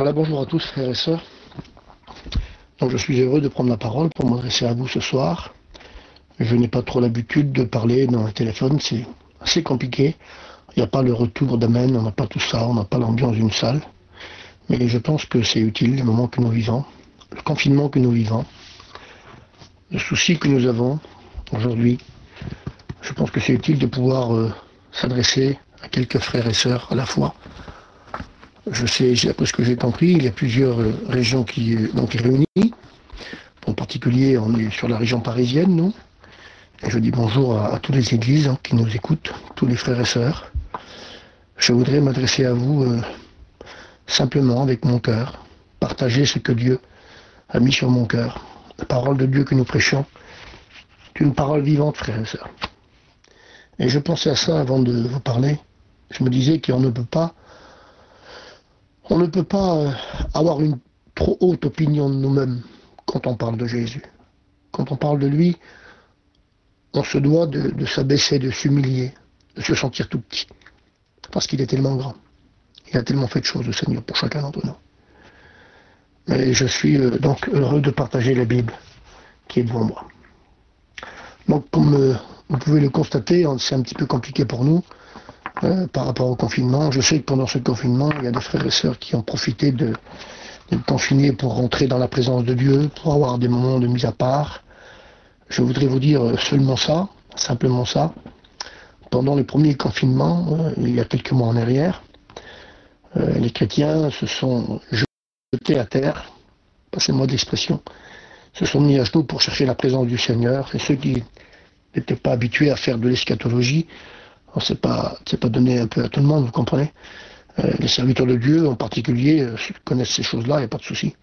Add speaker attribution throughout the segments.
Speaker 1: Voilà, bonjour à tous frères et sœurs. Donc je suis heureux de prendre la parole pour m'adresser à vous ce soir. Je n'ai pas trop l'habitude de parler dans un téléphone, c'est assez compliqué. Il n'y a pas le retour d'amen, on n'a pas tout ça, on n'a pas l'ambiance d'une salle. Mais je pense que c'est utile, le moment que nous vivons, le confinement que nous vivons, le souci que nous avons aujourd'hui. Je pense que c'est utile de pouvoir s'adresser à quelques frères et sœurs à la fois. Je sais, d'après ce que j'ai compris, il y a plusieurs régions qui donc réunies. En particulier, on est sur la région parisienne, nous. Et je dis bonjour à toutes les églises qui nous écoutent, tous les frères et sœurs. Je voudrais m'adresser à vous simplement avec mon cœur, partager ce que Dieu a mis sur mon cœur. La parole de Dieu que nous prêchons est une parole vivante, frères et sœurs. Et je pensais à ça avant de vous parler. Je me disais qu'on ne peut pas avoir une trop haute opinion de nous-mêmes quand on parle de Jésus. Quand on parle de lui, on se doit de s'abaisser, de s'humilier, de se sentir tout petit. Parce qu'il est tellement grand. Il a tellement fait de choses, le Seigneur, pour chacun d'entre nous. Mais je suis donc heureux de partager la Bible qui est devant moi. Donc, comme vous pouvez le constater, c'est un petit peu compliqué pour nous par rapport au confinement. Je sais que pendant ce confinement, il y a des frères et sœurs qui ont profité de confiner pour rentrer dans la présence de Dieu, pour avoir des moments de mise à part. Je voudrais vous dire seulement ça, simplement ça. Pendant le premier confinement, il y a quelques mois en arrière, les chrétiens se sont jetés à terre, passez-moi d'expression, se sont mis à genoux pour chercher la présence du Seigneur. Et ceux qui n'étaient pas habitués à faire de l'eschatologie, c'est pas donné un peu à tout le monde, vous comprenez. Les serviteurs de Dieu en particulier connaissent ces choses-là, il n'y a pas de souci.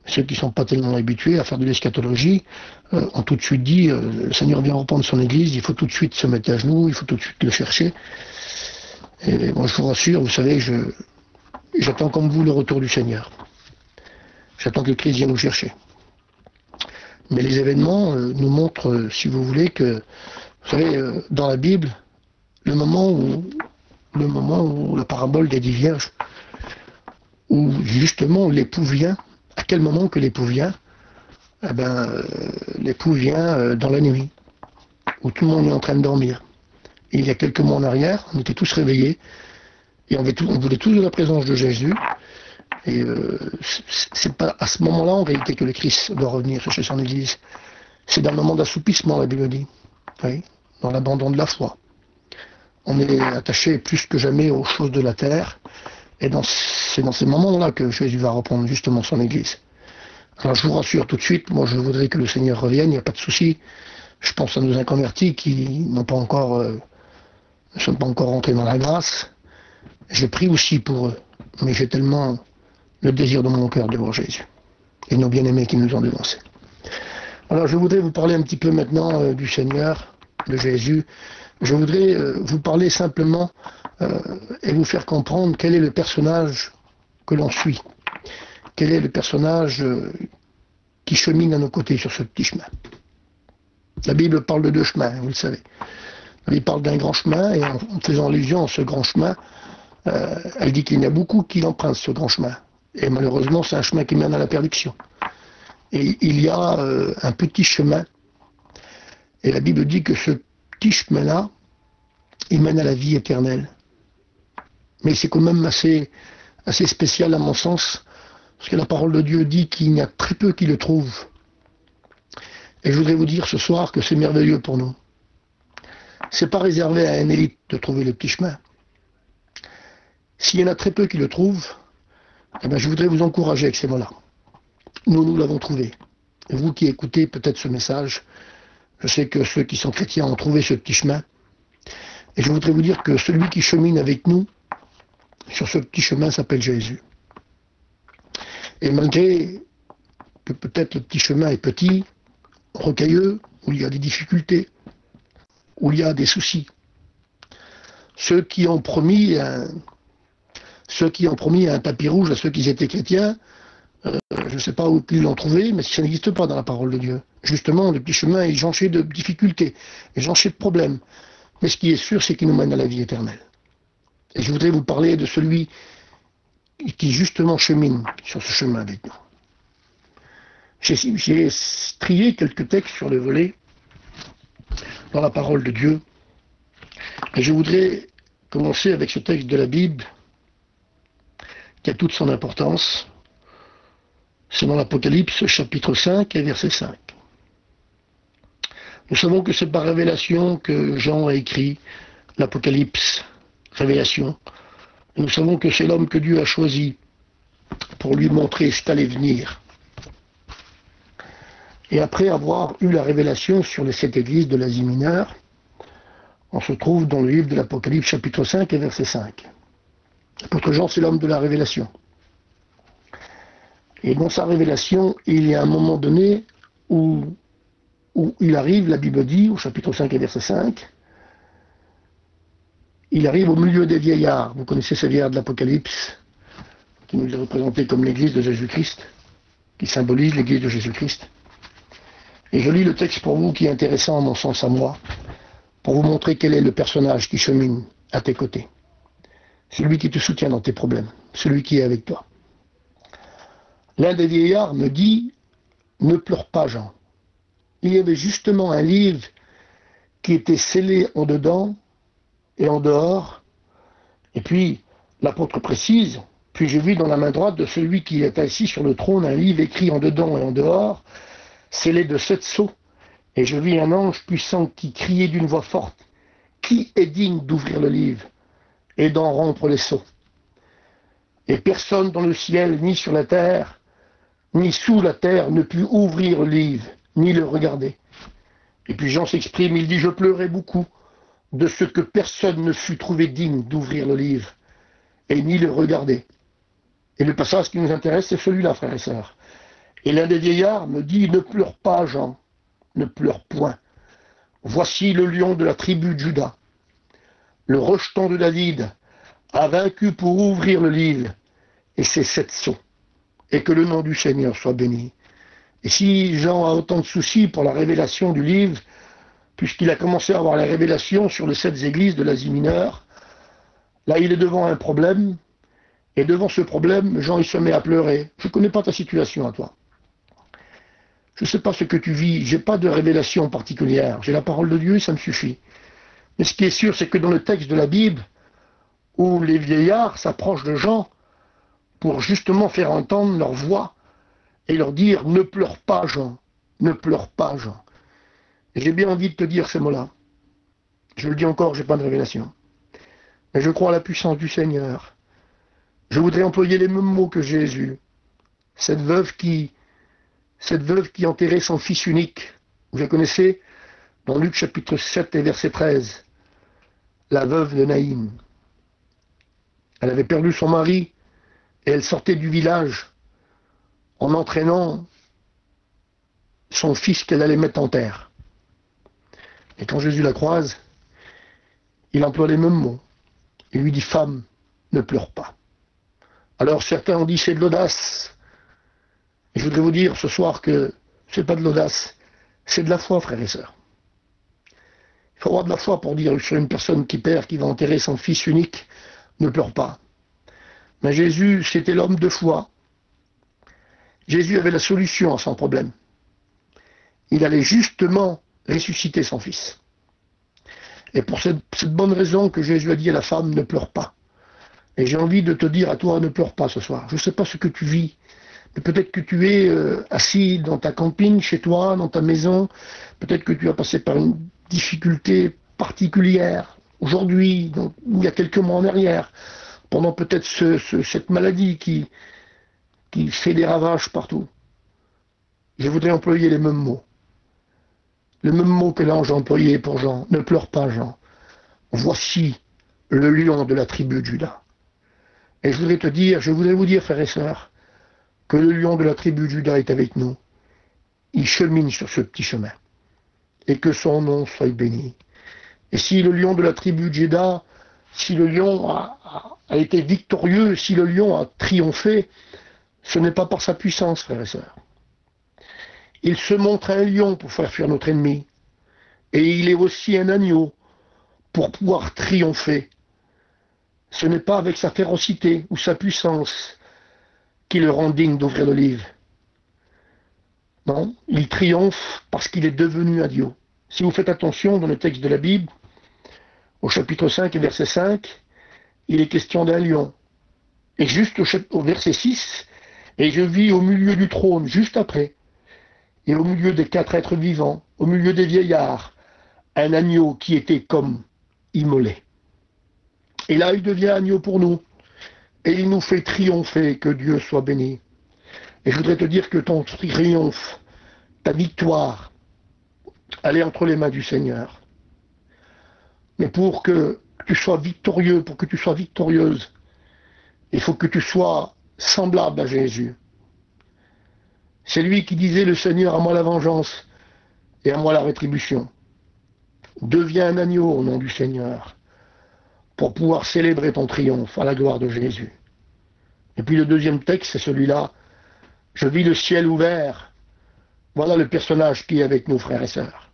Speaker 1: Ceux qui ne sont pas tellement habitués à faire de l'eschatologie ont tout de suite dit le Seigneur vient reprendre son église, il faut tout de suite se mettre à genoux, il faut tout de suite le chercher. Et moi je vous rassure, vous savez, j'attends comme vous le retour du Seigneur. J'attends que le Christ vienne nous chercher. Mais les événements nous montrent, si vous voulez, que, vous savez, dans la Bible, le moment où la parabole des 10 vierges, où justement l'époux vient, à quel moment que l'époux vient? L'époux vient dans la nuit, où tout le monde est en train de dormir. Et il y a quelques mois en arrière, on était tous réveillés, et on voulait tous de la présence de Jésus. Et c'est pas à ce moment-là, en réalité, que le Christ doit revenir chercher son Église. C'est dans le moment d'assoupissement, la Bible dit. Oui, dans l'abandon de la foi. On est attaché plus que jamais aux choses de la terre. Et c'est dans ces moments-là que Jésus va reprendre justement son Église. Alors je vous rassure tout de suite, moi je voudrais que le Seigneur revienne, il n'y a pas de souci. Je pense à nos inconvertis qui ne sont pas encore rentrés dans la grâce. Je prie aussi pour eux, mais j'ai tellement le désir de mon cœur de voir Jésus et nos bien-aimés qui nous ont devancés. Alors je voudrais vous parler un petit peu maintenant du Seigneur, de Jésus. Je voudrais vous parler simplement et vous faire comprendre quel est le personnage que l'on suit. Quel est le personnage qui chemine à nos côtés sur ce petit chemin. La Bible parle de 2 chemins, vous le savez. Elle parle d'un grand chemin et en faisant allusion à ce grand chemin, elle dit qu'il y en a beaucoup qui l'empruntent ce grand chemin. Et malheureusement, c'est un chemin qui mène à la perdition. Et il y a un petit chemin. Et la Bible dit que ce petit chemin-là, il mène à la vie éternelle. Mais c'est quand même assez spécial à mon sens, parce que la parole de Dieu dit qu'il y a très peu qui le trouvent. Et je voudrais vous dire ce soir que c'est merveilleux pour nous. C'est pas réservé à une élite de trouver le petit chemin. S'il y en a très peu qui le trouvent, je voudrais vous encourager avec ces mots-là. Nous l'avons trouvé. Et vous qui écoutez peut-être ce message, je sais que ceux qui sont chrétiens ont trouvé ce petit chemin. Et je voudrais vous dire que celui qui chemine avec nous sur ce petit chemin s'appelle Jésus. Et malgré que peut-être le petit chemin est petit, rocailleux, où il y a des difficultés, où il y a des soucis, ceux qui ont promis un tapis rouge à ceux qui étaient chrétiens, je ne sais pas où ils l'ont trouvé, mais ça n'existe pas dans la parole de Dieu. Justement, le petit chemin est jonché de difficultés, est jonché de problèmes. Mais ce qui est sûr, c'est qu'il nous mène à la vie éternelle. Et je voudrais vous parler de celui qui justement chemine sur ce chemin avec nous. J'ai trié quelques textes sur le volet dans la parole de Dieu. Et je voudrais commencer avec ce texte de la Bible qui a toute son importance. C'est dans l'Apocalypse chapitre 5 et verset 5. Nous savons que c'est par révélation que Jean a écrit l'Apocalypse, révélation. Et nous savons que c'est l'homme que Dieu a choisi pour lui montrer ce qu'allait venir. Et après avoir eu la révélation sur les 7 églises de l'Asie mineure, on se trouve dans le livre de l'Apocalypse chapitre 5 et verset 5. L'apôtre Jean, c'est l'homme de la révélation. Et dans sa révélation, il y a un moment donné où il arrive, la Bible dit, au chapitre 5 et verset 5, il arrive au milieu des vieillards. Vous connaissez ces vieillards de l'Apocalypse, qui nous est représenté comme l'église de Jésus-Christ, qui symbolise l'église de Jésus-Christ. Et je lis le texte pour vous qui est intéressant à mon sens à moi, pour vous montrer quel est le personnage qui chemine à tes côtés. Celui qui te soutient dans tes problèmes, celui qui est avec toi. L'un des vieillards me dit, ne pleure pas Jean. Il y avait justement un livre qui était scellé en dedans et en dehors. Et puis, l'apôtre précise, puis j'ai vu dans la main droite de celui qui est assis sur le trône un livre écrit en dedans et en dehors, scellé de 7 sceaux. Et je vis un ange puissant qui criait d'une voix forte, qui est digne d'ouvrir le livre et d'en rompre les sceaux? Et personne dans le ciel, ni sur la terre, ni sous la terre, ne put ouvrir le livre, ni le regarder. Et puis Jean s'exprime, il dit, je pleurais beaucoup de ce que personne ne fut trouvé digne d'ouvrir le livre, et ni le regarder. Et le passage qui nous intéresse, c'est celui-là, frères et sœurs. Et l'un des vieillards me dit, ne pleure pas, Jean, ne pleure point. Voici le lion de la tribu de Juda, le rejeton de David, a vaincu pour ouvrir le livre et ses 7 sceaux. Et que le nom du Seigneur soit béni. Et si Jean a autant de soucis pour la révélation du livre, puisqu'il a commencé à avoir la révélation sur les 7 églises de l'Asie mineure, là il est devant un problème, et devant ce problème, Jean il se met à pleurer. Je ne connais pas ta situation à toi. Je ne sais pas ce que tu vis, je n'ai pas de révélation particulière. J'ai la parole de Dieu et ça me suffit. Mais ce qui est sûr, c'est que dans le texte de la Bible, où les vieillards s'approchent de Jean pour justement faire entendre leur voix et leur dire « Ne pleure pas, Jean, ne pleure pas, Jean ». J'ai bien envie de te dire ces mots-là. Je le dis encore, je n'ai pas de révélation. Mais je crois à la puissance du Seigneur. Je voudrais employer les mêmes mots que Jésus. Cette veuve qui enterrait son fils unique. Vous la connaissez dans Luc chapitre 7 et verset 13. La veuve de Naïm. Elle avait perdu son mari et elle sortait du village en entraînant son fils qu'elle allait mettre en terre. Et quand Jésus la croise, il emploie les mêmes mots. Il lui dit, femme, ne pleure pas. Alors certains ont dit, c'est de l'audace. Et je voudrais vous dire ce soir que c'est pas de l'audace, c'est de la foi, frères et sœurs. Il faut avoir de la foi pour dire sur une personne qui perd, qui va enterrer son fils unique, ne pleure pas. Mais Jésus, c'était l'homme de foi. Jésus avait la solution à son problème. Il allait justement ressusciter son fils. Et pour cette bonne raison que Jésus a dit à la femme, ne pleure pas. Et j'ai envie de te dire à toi, ne pleure pas ce soir. Je ne sais pas ce que tu vis. Mais peut-être que tu es assis dans ta camping, chez toi, dans ta maison. Peut-être que tu as passé par une difficulté particulière aujourd'hui, il y a quelques mois en arrière, pendant peut-être cette maladie qui fait des ravages partout. Je voudrais employer les mêmes mots. Le même mot que l'ange a employé pour Jean. Ne pleure pas, Jean. Voici le lion de la tribu de Juda. Et je voudrais vous dire, frères et sœurs, que le lion de la tribu de Juda est avec nous. Il chemine sur ce petit chemin. Et que son nom soit béni. Et si le lion de la tribu de Juda, si le lion a été victorieux, si le lion a triomphé, ce n'est pas par sa puissance, frères et sœurs. Il se montre un lion pour faire fuir notre ennemi. Et il est aussi un agneau pour pouvoir triompher Ce n'est pas avec sa férocité ou sa puissance qui le rend digne d'ouvrir le livre. Non, il triomphe parce qu'il est devenu un Dieu. Si vous faites attention dans le texte de la Bible, au chapitre 5 et verset 5, il est question d'un lion. Et juste au verset 6, et je vis au milieu du trône, juste après, et au milieu des 4 êtres vivants, au milieu des vieillards, un agneau qui était comme immolé. Et là, il devient agneau pour nous. Et il nous fait triompher, que Dieu soit béni. Et je voudrais te dire que ton triomphe, ta victoire, elle est entre les mains du Seigneur. Mais pour que tu sois victorieux, pour que tu sois victorieuse, il faut que tu sois semblable à Jésus. C'est lui qui disait, le Seigneur, à moi la vengeance et à moi la rétribution. Deviens un agneau au nom du Seigneur pour pouvoir célébrer ton triomphe à la gloire de Jésus. Et puis le deuxième texte, c'est celui-là. Je vis le ciel ouvert. Voilà le personnage qui est avec nous, frères et sœurs.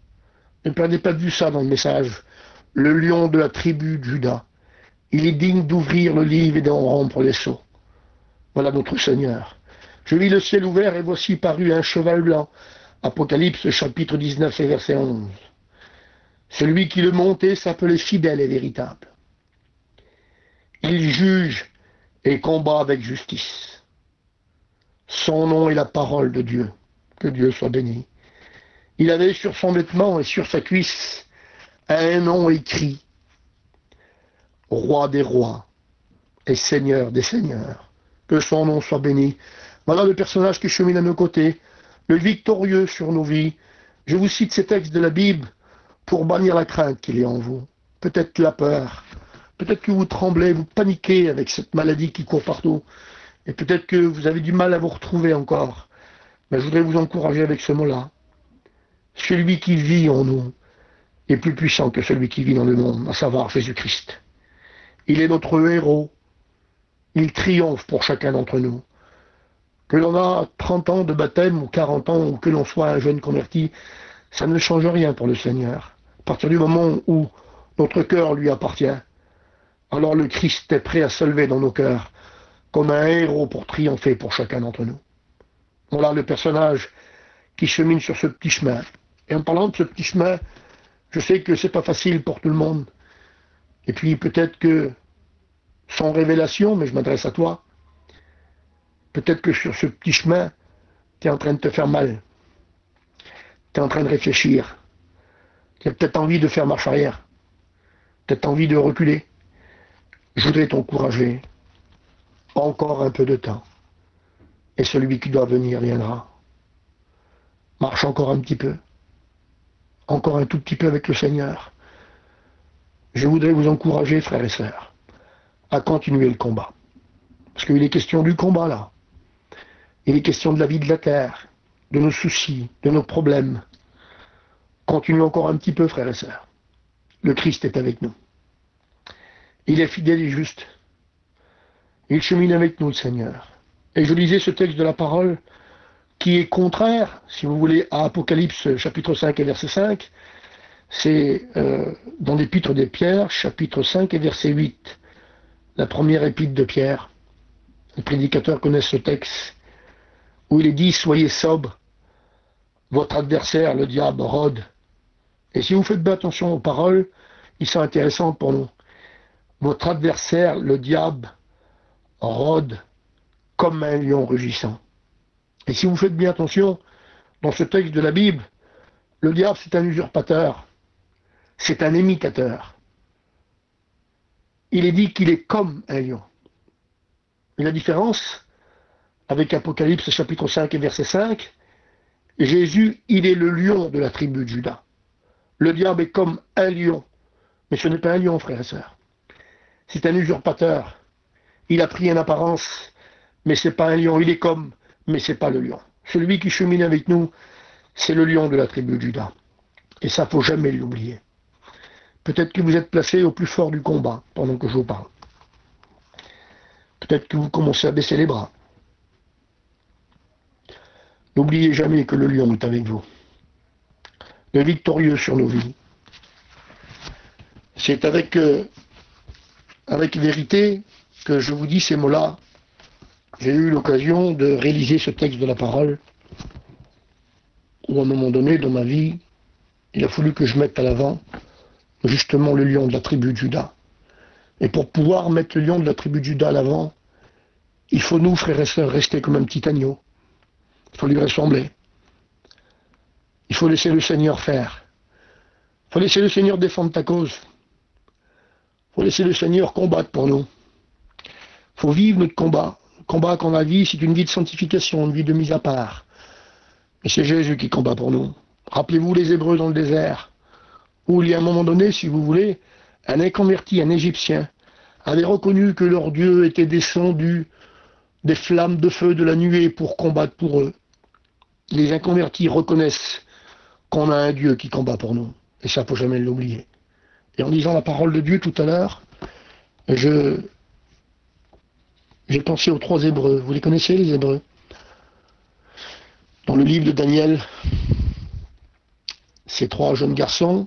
Speaker 1: Ne perdez pas de vue ça dans le message. Le lion de la tribu de Juda. Il est digne d'ouvrir le livre et d'en rompre les sceaux. Voilà notre Seigneur. Je vis le ciel ouvert et voici parut un cheval blanc. Apocalypse chapitre 19 et verset 11. Celui qui le montait s'appelait fidèle et véritable. Il juge et combat avec justice. Son nom est la parole de Dieu. Que Dieu soit béni. Il avait sur son vêtement et sur sa cuisse un nom écrit. Roi des rois et Seigneur des seigneurs. Que son nom soit béni. Voilà le personnage qui chemine à nos côtés, le victorieux sur nos vies. Je vous cite ces textes de la Bible pour bannir la crainte qu'il y a en vous. Peut-être la peur. Peut-être que vous tremblez, vous paniquez avec cette maladie qui court partout. Et peut-être que vous avez du mal à vous retrouver encore. Mais je voudrais vous encourager avec ce mot-là. Celui qui vit en nous est plus puissant que celui qui vit dans le monde, à savoir Jésus-Christ. Il est notre héros. Il triomphe pour chacun d'entre nous. Que l'on a 30 ans de baptême ou 40 ans ou que l'on soit un jeune converti, ça ne change rien pour le Seigneur. À partir du moment où notre cœur lui appartient, alors le Christ est prêt à se lever dans nos cœurs comme un héros pour triompher pour chacun d'entre nous. Voilà le personnage qui chemine sur ce petit chemin. Et en parlant de ce petit chemin, je sais que c'est pas facile pour tout le monde. Et puis peut-être que, sans révélation, mais je m'adresse à toi, peut-être que sur ce petit chemin, tu es en train de te faire mal. Tu es en train de réfléchir. Tu as peut-être envie de faire marche arrière. Peut-être envie de reculer. Je voudrais t'encourager. Encore un peu de temps. Et celui qui doit venir viendra. Marche encore un petit peu. Encore un tout petit peu avec le Seigneur. Je voudrais vous encourager, frères et sœurs, à continuer le combat. Parce qu'il est question du combat, là. Il est question de la vie de la terre, de nos soucis, de nos problèmes. Continuez encore un petit peu, frères et sœurs. Le Christ est avec nous. Il est fidèle et juste. Il chemine avec nous, le Seigneur. Et je lisais ce texte de la parole qui est contraire, si vous voulez, à Apocalypse chapitre 5 et verset 5. C'est dans l'épître de Pierre, chapitre 5 et verset 8. La première épître de Pierre. Les prédicateurs connaissent ce texte où il est dit « Soyez sobres, votre adversaire, le diable, rôde. » Et si vous faites bien attention aux paroles, ils sont intéressantes pour nous. Votre adversaire, le diable, rôde comme un lion rugissant. Et si vous faites bien attention, dans ce texte de la Bible, le diable, c'est un usurpateur. C'est un imitateur. Il est dit qu'il est comme un lion. Et la différence, avec Apocalypse chapitre 5 et verset 5, Jésus, il est le lion de la tribu de Juda. Le diable est comme un lion. Mais ce n'est pas un lion, frères et sœurs. C'est un usurpateur. Il a pris une apparence, mais c'est pas un lion. Il est comme, mais c'est pas le lion. Celui qui chemine avec nous, c'est le lion de la tribu de Juda. Et ça, faut jamais l'oublier. Peut-être que vous êtes placé au plus fort du combat pendant que je vous parle. Peut-être que vous commencez à baisser les bras. N'oubliez jamais que le lion est avec vous. Le victorieux sur nos vies. C'est avec avec vérité que je vous dis ces mots-là. J'ai eu l'occasion de réaliser ce texte de la parole, où à un moment donné dans ma vie, il a fallu que je mette à l'avant justement le lion de la tribu de Juda. Et pour pouvoir mettre le lion de la tribu de Juda à l'avant, il faut nous, frères et sœurs, rester comme un petit agneau. Il faut lui ressembler. Il faut laisser le Seigneur faire. Il faut laisser le Seigneur défendre ta cause. Il faut laisser le Seigneur combattre pour nous. Il faut vivre notre combat. Le combat qu'on a vie, c'est une vie de sanctification, une vie de mise à part. Et c'est Jésus qui combat pour nous. Rappelez-vous les Hébreux dans le désert, où il y a un moment donné, si vous voulez, un inconverti, un Égyptien, avait reconnu que leur Dieu était descendu des flammes de feu de la nuée pour combattre pour eux. Les inconvertis reconnaissent qu'on a un Dieu qui combat pour nous. Et ça, il ne faut jamais l'oublier. Et en lisant la parole de Dieu tout à l'heure, j'ai pensé aux 3 Hébreux. Vous les connaissez, les Hébreux? Dans le livre de Daniel, ces 3 jeunes garçons,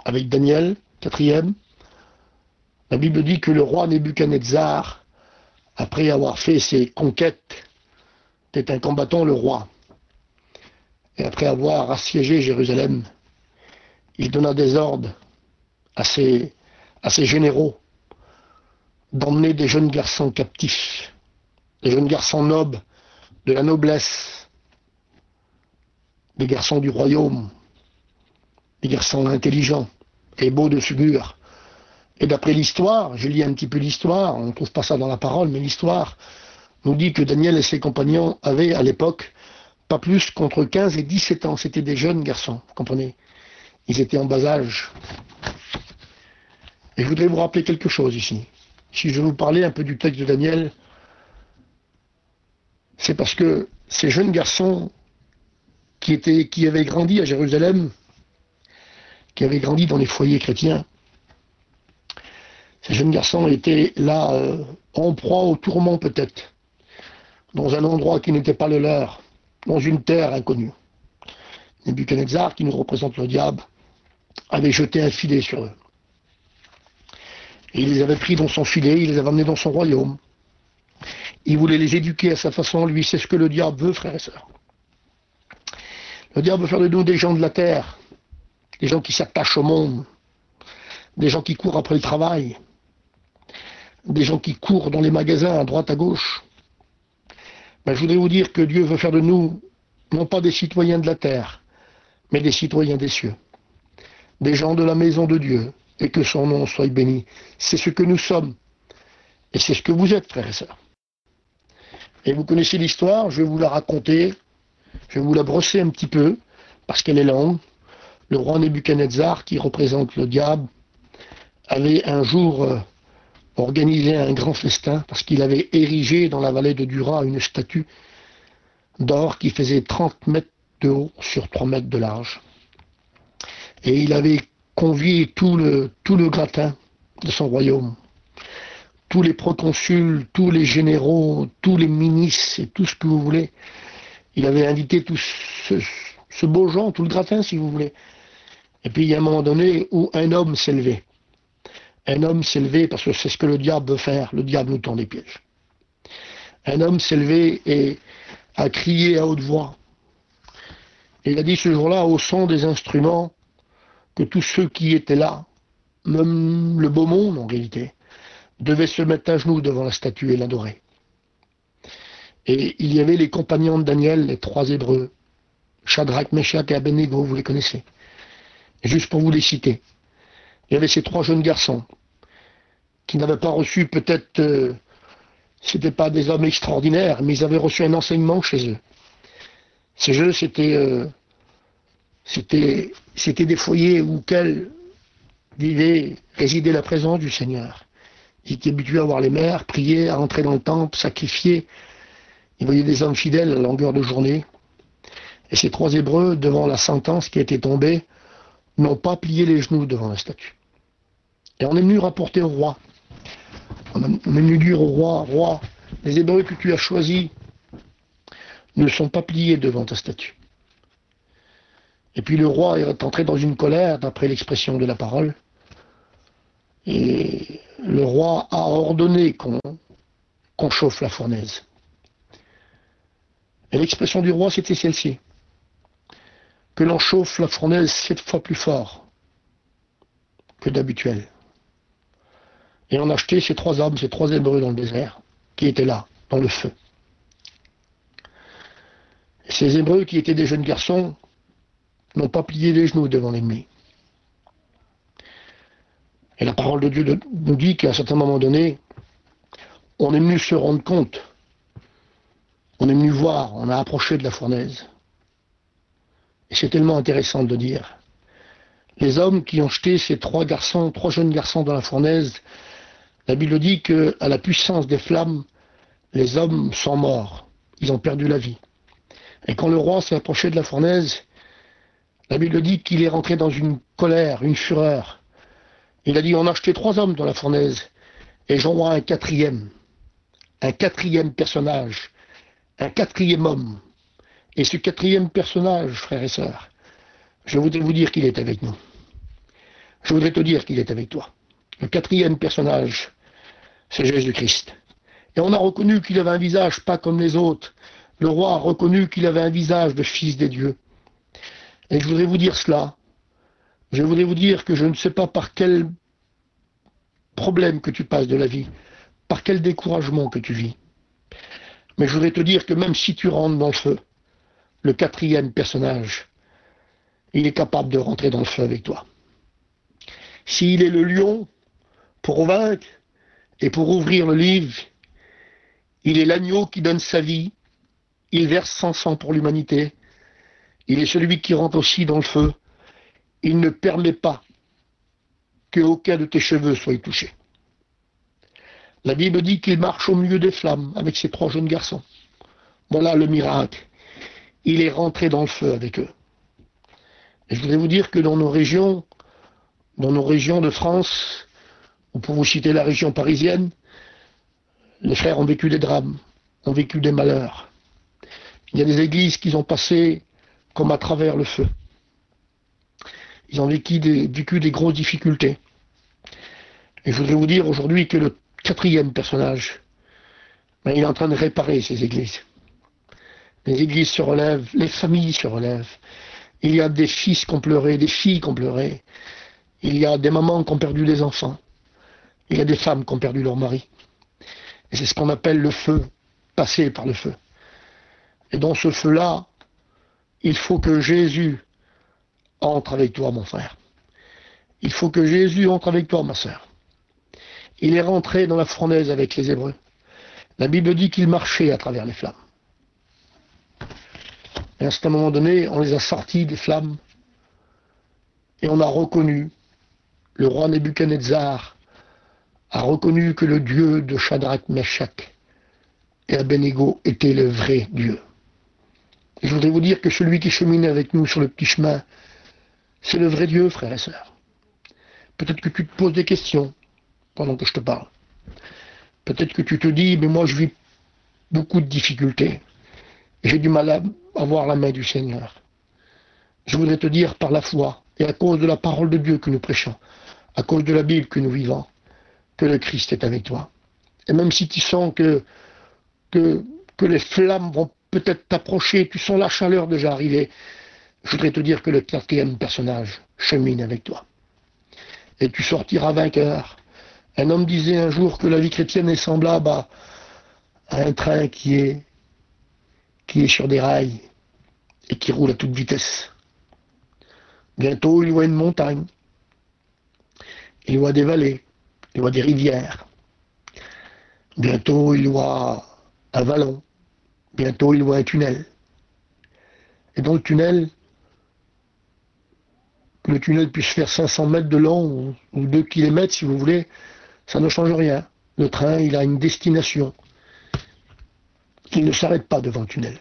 Speaker 1: avec Daniel, 4e, la Bible dit que le roi Nebuchadnezzar, après avoir fait ses conquêtes, était un combattant, le roi. Et après avoir assiégé Jérusalem, il donna des ordres à ses généraux d'emmener des jeunes garçons captifs, des jeunes garçons nobles, de la noblesse, des garçons du royaume, des garçons intelligents et beaux de figure. Et d'après l'histoire, je lis un petit peu l'histoire, on ne trouve pas ça dans la parole, mais l'histoire nous dit que Daniel et ses compagnons avaient à l'époque pas plus qu'entre 15 et 17 ans. C'était des jeunes garçons, vous comprenez? Ils étaient en bas âge. Et je voudrais vous rappeler quelque chose ici. Si je vais vous parler un peu du texte de Daniel, c'est parce que ces jeunes garçons qui avaient grandi à Jérusalem, qui avaient grandi dans les foyers chrétiens, ces jeunes garçons étaient là, en proie au tourment peut-être, dans un endroit qui n'était pas le leur, dans une terre inconnue. Nebuchadnezzar, qui nous représente le diable, avait jeté un filet sur eux. Et il les avait pris dans son filet, il les avait amenés dans son royaume. Il voulait les éduquer à sa façon, lui, c'est ce que le diable veut, frères et sœurs. Le diable veut faire de nous des gens de la terre, des gens qui s'attachent au monde, des gens qui courent après le travail, des gens qui courent dans les magasins à droite, à gauche. Ben, je voudrais vous dire que Dieu veut faire de nous, non pas des citoyens de la terre, mais des citoyens des cieux, des gens de la maison de Dieu, et que son nom soit béni. C'est ce que nous sommes, et c'est ce que vous êtes, frères et sœurs. Et vous connaissez l'histoire, je vais vous la raconter, je vais vous la brosser un petit peu, parce qu'elle est longue. Le roi Nebuchadnezzar, qui représente le diable, avait un jour organisé un grand festin, parce qu'il avait érigé dans la vallée de Dura une statue d'or qui faisait 30 mètres de haut sur 3 mètres de large. Et il avait convié tout le gratin de son royaume, tous les proconsuls, tous les généraux, tous les ministres et tout ce que vous voulez. Il avait invité tout ce beau gens, tout le gratin si vous voulez. Et puis il y a un moment donné où un homme s'est levé. Un homme s'est levé parce que c'est ce que le diable veut faire. Le diable nous tend des pièges. Un homme s'est levé et a crié à haute voix. Et il a dit ce jour-là, au son des instruments, que tous ceux qui étaient là, même le beau monde en réalité, devaient se mettre à genoux devant la statue et l'adorer. Et il y avait les compagnons de Daniel, les 3 Hébreux, Shadrach, Meshach et Abednego, vous les connaissez. Et juste pour vous les citer, il y avait ces 3 jeunes garçons qui n'avaient pas reçu peut-être, c'était pas des hommes extraordinaires, mais ils avaient reçu un enseignement chez eux. Ces eux, c'était des foyers où résidait la présence du Seigneur. Ils étaient habitués à voir les mères, prier, à entrer dans le temple, sacrifier. Ils voyaient des hommes fidèles à longueur de journée. Et ces 3 Hébreux, devant la sentence qui était tombée, n'ont pas plié les genoux devant la statue. Et on est venu rapporter au roi. On est venu dire au roi, roi, les Hébreux que tu as choisis ne sont pas pliés devant ta statue. Et puis le roi est entré dans une colère, d'après l'expression de la parole. Et le roi a ordonné qu'on chauffe la fournaise. Et l'expression du roi, c'était celle-ci: que l'on chauffe la fournaise 7 fois plus fort que d'habituel. Et on a acheté ces 3 hommes, ces 3 Hébreux dans le désert, qui étaient là, dans le feu. Et ces Hébreux, qui étaient des jeunes garçons, n'ont pas plié les genoux devant l'ennemi. Et la parole de Dieu nous dit qu'à un certain moment donné, on est venu se rendre compte, on est venu voir, on a approché de la fournaise. Et c'est tellement intéressant de dire, les hommes qui ont jeté ces 3 jeunes garçons dans la fournaise, la Bible dit qu'à la puissance des flammes, les hommes sont morts, ils ont perdu la vie. Et quand le roi s'est approché de la fournaise, la Bible dit qu'il est rentré dans une colère, une fureur. Il a dit, on a jeté 3 hommes dans la fournaise, et j'en vois un quatrième personnage, un 4e homme. Et ce 4e personnage, frères et sœurs, je voudrais vous dire qu'il est avec nous. Je voudrais te dire qu'il est avec toi. Le 4e personnage, c'est Jésus-Christ. Et on a reconnu qu'il avait un visage pas comme les autres. Le roi a reconnu qu'il avait un visage de fils des dieux. Et je voudrais vous dire cela. Je voudrais vous dire que je ne sais pas par quel problème que tu passes de la vie, par quel découragement que tu vis. Mais je voudrais te dire que même si tu rentres dans le feu, le 4e personnage, il est capable de rentrer dans le feu avec toi. S'il est le lion pour vaincre et pour ouvrir le livre, il est l'agneau qui donne sa vie, il verse son sang pour l'humanité, il est celui qui rentre aussi dans le feu, il ne permet pas qu'aucun de tes cheveux soit touché. La Bible dit qu'il marche au milieu des flammes avec ces 3 jeunes garçons. Voilà le miracle. Il est rentré dans le feu avec eux. Et je voudrais vous dire que dans nos régions de France, ou pour vous citer la région parisienne, les frères ont vécu des drames, ont vécu des malheurs. Il y a des églises qui ont passé comme à travers le feu. Ils ont vécu des grosses difficultés. Et je voudrais vous dire aujourd'hui que le 4e personnage, il est en train de réparer ces églises. Les églises se relèvent, les familles se relèvent. Il y a des fils qui ont pleuré, des filles qui ont pleuré. Il y a des mamans qui ont perdu des enfants. Il y a des femmes qui ont perdu leur mari. Et c'est ce qu'on appelle le feu, passer par le feu. Et dans ce feu-là, il faut que Jésus entre avec toi, mon frère. Il faut que Jésus entre avec toi, ma sœur. Il est rentré dans la fournaise avec les Hébreux. La Bible dit qu'il marchait à travers les flammes. Et à un moment donné, on les a sortis des flammes et on a reconnu, le roi Nebuchadnezzar a reconnu que le Dieu de Shadrach, Meshach et Abednego était le vrai Dieu. Et je voudrais vous dire que celui qui chemine avec nous sur le petit chemin, c'est le vrai Dieu, frères et sœurs. Peut-être que tu te poses des questions pendant que je te parle. Peut-être que tu te dis, mais moi je vis beaucoup de difficultés. J'ai du mal à avoir la main du Seigneur. Je voudrais te dire par la foi, et à cause de la parole de Dieu que nous prêchons, à cause de la Bible que nous vivons, que le Christ est avec toi. Et même si tu sens que les flammes vont peut-être t'approcher, tu sens la chaleur déjà arriver, je voudrais te dire que le 4e personnage chemine avec toi. Et tu sortiras vainqueur. Un homme disait un jour que la vie chrétienne est semblable à un train qui est sur des rails et qui roule à toute vitesse. Bientôt, il voit une montagne, il voit des vallées, il voit des rivières. Bientôt, il voit un vallon. Bientôt, il voit un tunnel. Et dans le tunnel, que le tunnel puisse faire 500 mètres de long ou 2 kilomètres, si vous voulez, ça ne change rien. Le train, il a une destination. Il ne s'arrête pas devant le tunnel.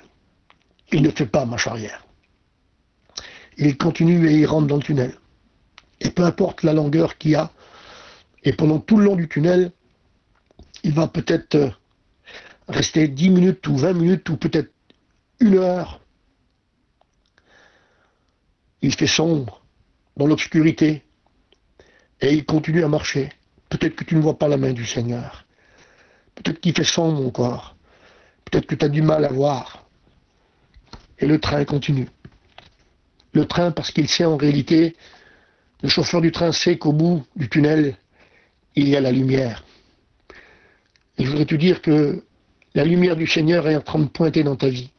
Speaker 1: Il ne fait pas marche arrière. Il continue et il rentre dans le tunnel. Et peu importe la longueur qu'il y a, et pendant tout le long du tunnel, il va peut-être rester 10 minutes ou 20 minutes ou peut-être 1 heure. Il fait sombre dans l'obscurité et il continue à marcher. Peut-être que tu ne vois pas la main du Seigneur. Peut-être qu'il fait sombre mon corps. Peut-être que tu as du mal à voir. Et le train continue. Le train, parce qu'il sait en réalité, le chauffeur du train sait qu'au bout du tunnel, il y a la lumière. Et je voudrais te dire que la lumière du Seigneur est en train de pointer dans ta vie.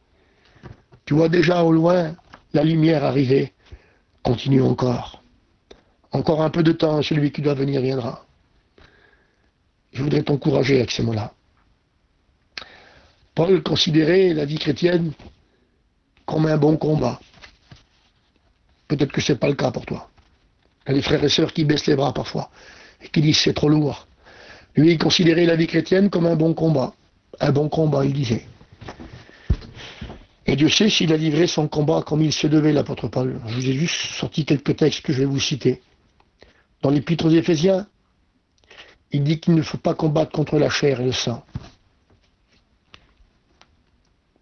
Speaker 1: Tu vois déjà au loin la lumière arriver. Continue encore. Encore un peu de temps, celui qui doit venir viendra. Je voudrais t'encourager avec ces mots-là. Paul considérait la vie chrétienne comme un bon combat. Peut-être que ce n'est pas le cas pour toi. Il y a des frères et sœurs qui baissent les bras parfois et qui disent c'est trop lourd. Lui, il considérait la vie chrétienne comme un bon combat. Un bon combat, il disait. Et Dieu sait s'il a livré son combat comme il se devait, l'apôtre Paul. Je vous ai juste sorti quelques textes que je vais vous citer. Dans l'épître aux Éphésiens, il dit qu'il ne faut pas combattre contre la chair et le sang.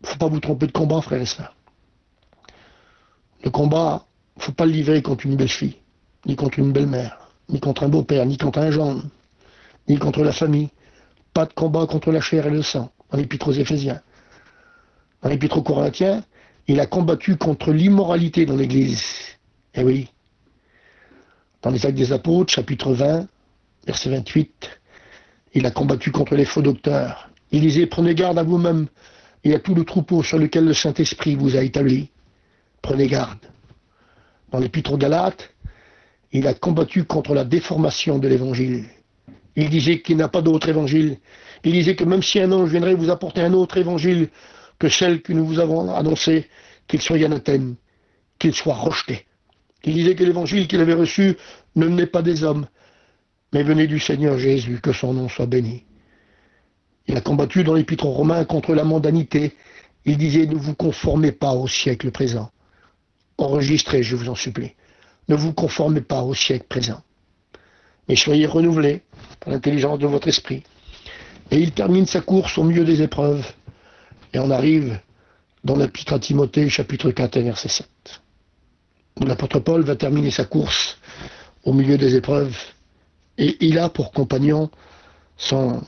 Speaker 1: Il ne faut pas vous tromper de combat, frères et sœurs. Le combat, il ne faut pas le livrer contre une belle-fille, ni contre une belle-mère, ni contre un beau-père, ni contre un gendre, ni contre la famille. Pas de combat contre la chair et le sang, dans l'épître aux Éphésiens. Dans l'épître aux Corinthiens, il a combattu contre l'immoralité dans l'Église. Eh oui. Dans les Actes des Apôtres, chapitre 20, verset 28, il a combattu contre les faux docteurs. Il disait, prenez garde à vous-même et à tout le troupeau sur lequel le Saint-Esprit vous a établi. Prenez garde. Dans l'épître aux Galates, il a combattu contre la déformation de l'Évangile. Il disait qu'il n'y a pas d'autre évangile. Il disait que même si un ange viendrait vous apporter un autre évangile que celle que nous vous avons annoncée, qu'il soit anathème, qu'il soit rejeté. Il disait que l'évangile qu'il avait reçu ne venait pas des hommes, mais venait du Seigneur Jésus, que son nom soit béni. Il a combattu dans l'épître aux Romains contre la mondanité. Il disait, ne vous conformez pas au siècle présent. Enregistrez, je vous en supplie. Ne vous conformez pas au siècle présent. Mais soyez renouvelés par l'intelligence de votre esprit. Et il termine sa course au milieu des épreuves. Et on arrive dans l'épître à Timothée, chapitre 4, verset 7. Où l'apôtre Paul va terminer sa course au milieu des épreuves. Et il a pour compagnon son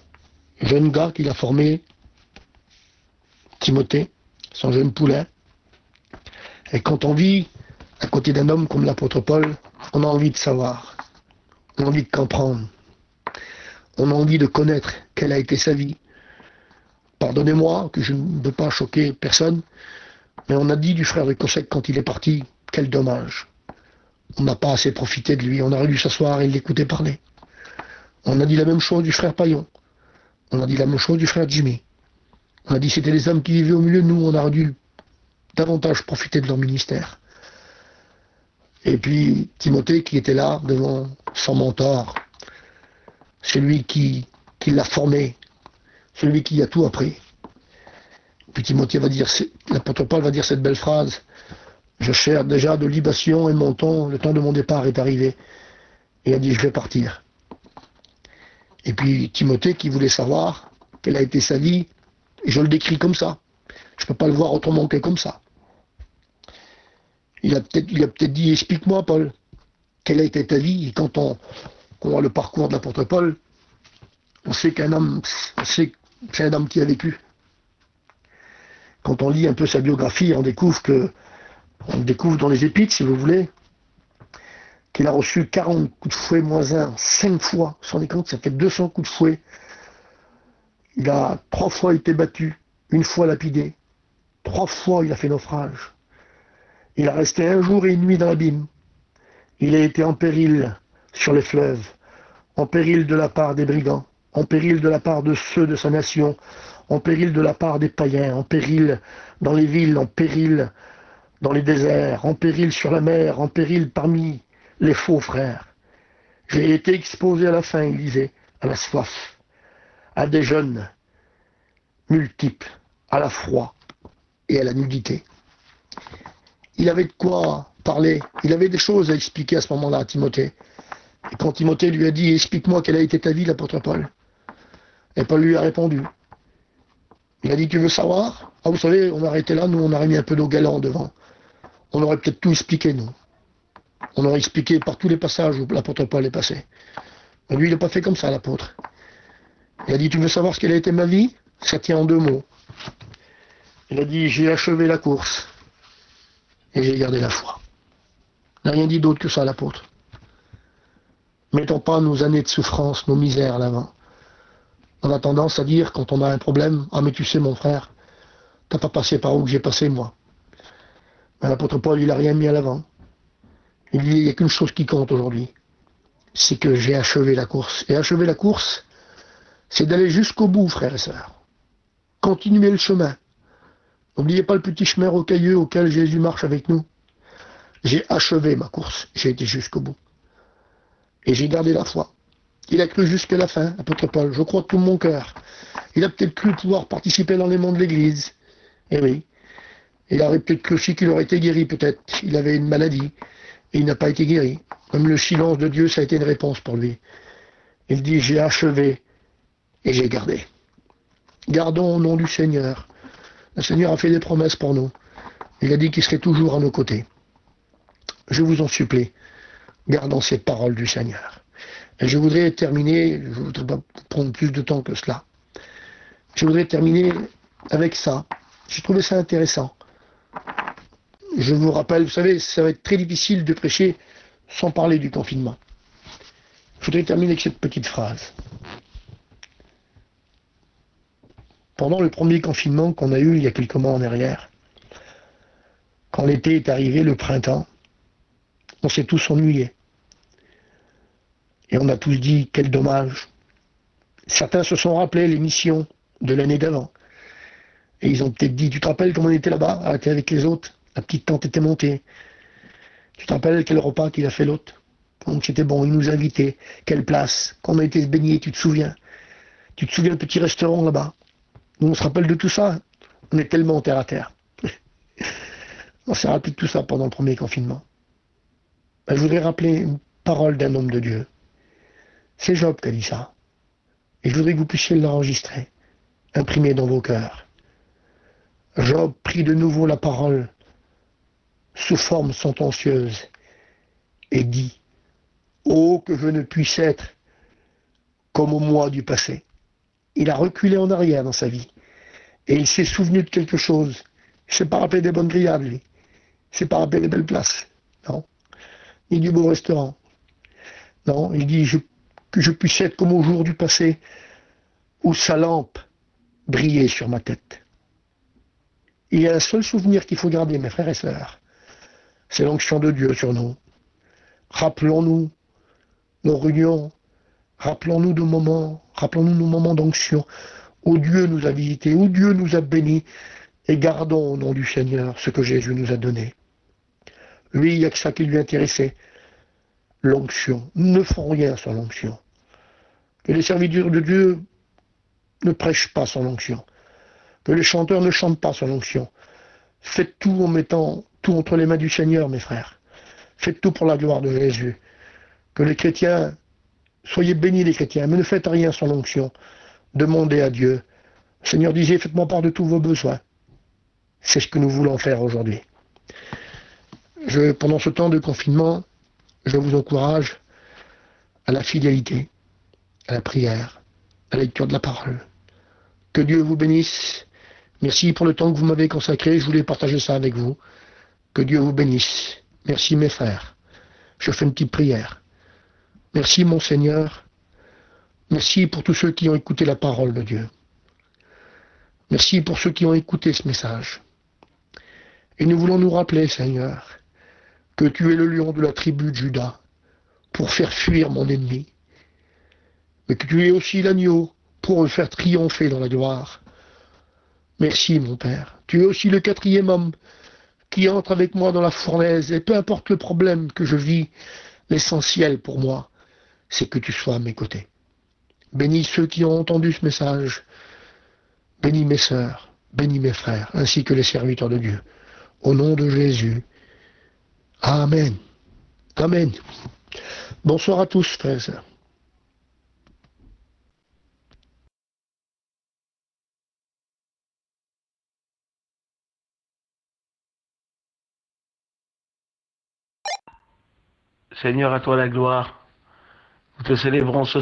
Speaker 1: jeune gars qu'il a formé, Timothée, son jeune poulain. Et quand on vit à côté d'un homme comme l'apôtre Paul, on a envie de savoir, on a envie de comprendre, on a envie de connaître quelle a été sa vie. Pardonnez-moi que je ne veux pas choquer personne, mais on a dit du frère de Cossack quand il est parti, quel dommage. On n'a pas assez profité de lui, on aurait dû s'asseoir et l'écouter parler. On a dit la même chose du frère Paillon, on a dit la même chose du frère Jimmy. On a dit que c'était des hommes qui vivaient au milieu de nous, on aurait dû davantage profiter de leur ministère. Et puis Timothée qui était là devant son mentor, celui qui l'a formé, celui qui a tout appris. Puis Timothée va dire, l'apôtre Paul va dire cette belle phrase, je cherche déjà de libation et mon temps, le temps de mon départ est arrivé. Et il a dit, je vais partir. Et puis Timothée qui voulait savoir quelle a été sa vie, et je le décris comme ça. Je ne peux pas le voir autrement que comme ça. Il a peut-être dit, explique-moi Paul, quelle a été ta vie? Et quand on voit le parcours de l'apôtre Paul, on sait qu'un homme, c'est un homme qui a vécu. Quand on lit un peu sa biographie, on découvre dans les épîtres, si vous voulez, qu'il a reçu 40 coups de fouet moins 1, 5 fois. Vous vous rendez compte, ça fait 200 coups de fouet. Il a 3 fois été battu, 1 fois lapidé. 3 fois il a fait naufrage. Il a resté 1 jour et 1 nuit dans l'abîme. Il a été en péril sur les fleuves, en péril de la part des brigands, en péril de la part de ceux de sa nation, en péril de la part des païens, en péril dans les villes, en péril dans les déserts, en péril sur la mer, en péril parmi les faux frères. J'ai été exposé à la faim, il disait, à la soif, à des jeûnes multiples, à la froid et à la nudité. Il avait de quoi parler, il avait des choses à expliquer à ce moment-là à Timothée. Et quand Timothée lui a dit, explique-moi quelle a été ta vie, l'apôtre Paul, et Paul lui a répondu. Il a dit, tu veux savoir? Ah, vous savez, on a arrêté là, nous on aurait mis un peu d'eau galant devant. On aurait peut-être tout expliqué, nous. On aurait expliqué par tous les passages où l'apôtre Paul est passé. Mais lui, il n'a pas fait comme ça, l'apôtre. Il a dit, tu veux savoir ce qu'elle a été ma vie? Ça tient en 2 mots. Il a dit, j'ai achevé la course et j'ai gardé la foi. Il n'a rien dit d'autre que ça, l'apôtre. Mettons pas nos années de souffrance, nos misères à l'avant. On a tendance à dire, quand on a un problème, ah mais tu sais mon frère, t'as pas passé par où j'ai passé moi. Mais l'apôtre Paul, il a rien mis à l'avant. Il dit, il n'y a qu'une chose qui compte aujourd'hui, c'est que j'ai achevé la course. Et achever la course, c'est d'aller jusqu'au bout, frères et sœurs. Continuez le chemin. N'oubliez pas le petit chemin rocailleux auquel Jésus marche avec nous. J'ai achevé ma course, j'ai été jusqu'au bout. Et j'ai gardé la foi. Il a cru jusqu'à la fin, apôtre Paul, je crois de tout mon cœur. Il a peut-être cru pouvoir participer à l'enlèvement de l'Église. Eh oui. Il aurait peut-être cru aussi qu'il aurait été guéri, peut-être. Il avait une maladie, et il n'a pas été guéri. Comme le silence de Dieu, ça a été une réponse pour lui. Il dit, j'ai achevé et j'ai gardé. Gardons au nom du Seigneur. Le Seigneur a fait des promesses pour nous. Il a dit qu'il serait toujours à nos côtés. Je vous en supplie, gardons ces paroles du Seigneur. Et je voudrais terminer, je ne voudrais pas prendre plus de temps que cela. Je voudrais terminer avec ça. J'ai trouvé ça intéressant. Je vous rappelle, vous savez, ça va être très difficile de prêcher sans parler du confinement. Je voudrais terminer avec cette petite phrase. Pendant le premier confinement qu'on a eu il y a quelques mois en arrière, quand l'été est arrivé, le printemps, on s'est tous ennuyés. Et on a tous dit, quel dommage. Certains se sont rappelés les missions de l'année d'avant. Et ils ont peut-être dit, tu te rappelles comment on était là-bas, avec les autres? La petite tente était montée. Tu te rappelles quel repas qu'il a fait l'autre? Donc c'était bon, il nous invitait. Quelle place? Quand on a été se baigner, tu te souviens? Tu te souviens du petit restaurant là-bas? Nous, on se rappelle de tout ça. On est tellement terre à terre. On s'est rappelé de tout ça pendant le premier confinement. Ben, je voudrais rappeler une parole d'un homme de Dieu. C'est Job qui a dit ça. Et je voudrais que vous puissiez l'enregistrer, imprimer dans vos cœurs. Job prit de nouveau la parole sous forme sentencieuse et dit, oh, que je ne puisse être comme au mois du passé. Il a reculé en arrière dans sa vie. Et il s'est souvenu de quelque chose. Il ne s'est pas rappelé des bonnes grillades, lui. Il ne s'est pas rappelé des belles places. Non. Ni du beau restaurant. Non, il dit que je puisse être comme au jour du passé, où sa lampe brillait sur ma tête. Il y a un seul souvenir qu'il faut garder, mes frères et sœurs. C'est l'onction de Dieu sur nous. Rappelons-nous nos réunions. Rappelons-nous nos moments d'onction, où Dieu nous a visités, où Dieu nous a bénis, et gardons au nom du Seigneur ce que Jésus nous a donné. Lui, il n'y a que ça qui lui intéressait, l'onction. Nous ne ferons rien sans l'onction. Que les serviteurs de Dieu ne prêchent pas sans l'onction. Que les chanteurs ne chantent pas sans l'onction. Faites tout en mettant tout entre les mains du Seigneur, mes frères. Faites tout pour la gloire de Jésus. Que les chrétiens, soyez bénis les chrétiens, mais ne faites rien sans l'onction. Demandez à Dieu. Le Seigneur disait, faites-moi part de tous vos besoins. C'est ce que nous voulons faire aujourd'hui. Pendant ce temps de confinement, je vous encourage à la fidélité, à la prière, à la lecture de la parole. Que Dieu vous bénisse. Merci pour le temps que vous m'avez consacré. Je voulais partager ça avec vous. Que Dieu vous bénisse. Merci mes frères. Je fais une petite prière. Merci mon Seigneur. Merci pour tous ceux qui ont écouté la parole de Dieu. Merci pour ceux qui ont écouté ce message. Et nous voulons nous rappeler, Seigneur, que tu es le lion de la tribu de Juda pour faire fuir mon ennemi, mais que tu es aussi l'agneau pour le faire triompher dans la gloire. Merci, mon Père. Tu es aussi le 4e homme qui entre avec moi dans la fournaise, et peu importe le problème que je vis, l'essentiel pour moi, c'est que tu sois à mes côtés. Bénis ceux qui ont entendu ce message. Bénis mes sœurs, bénis mes frères, ainsi que les serviteurs de Dieu. Au nom de Jésus. Amen. Amen. Bonsoir à tous, frères et sœurs.
Speaker 2: Seigneur, à toi la gloire. Nous te célébrons ce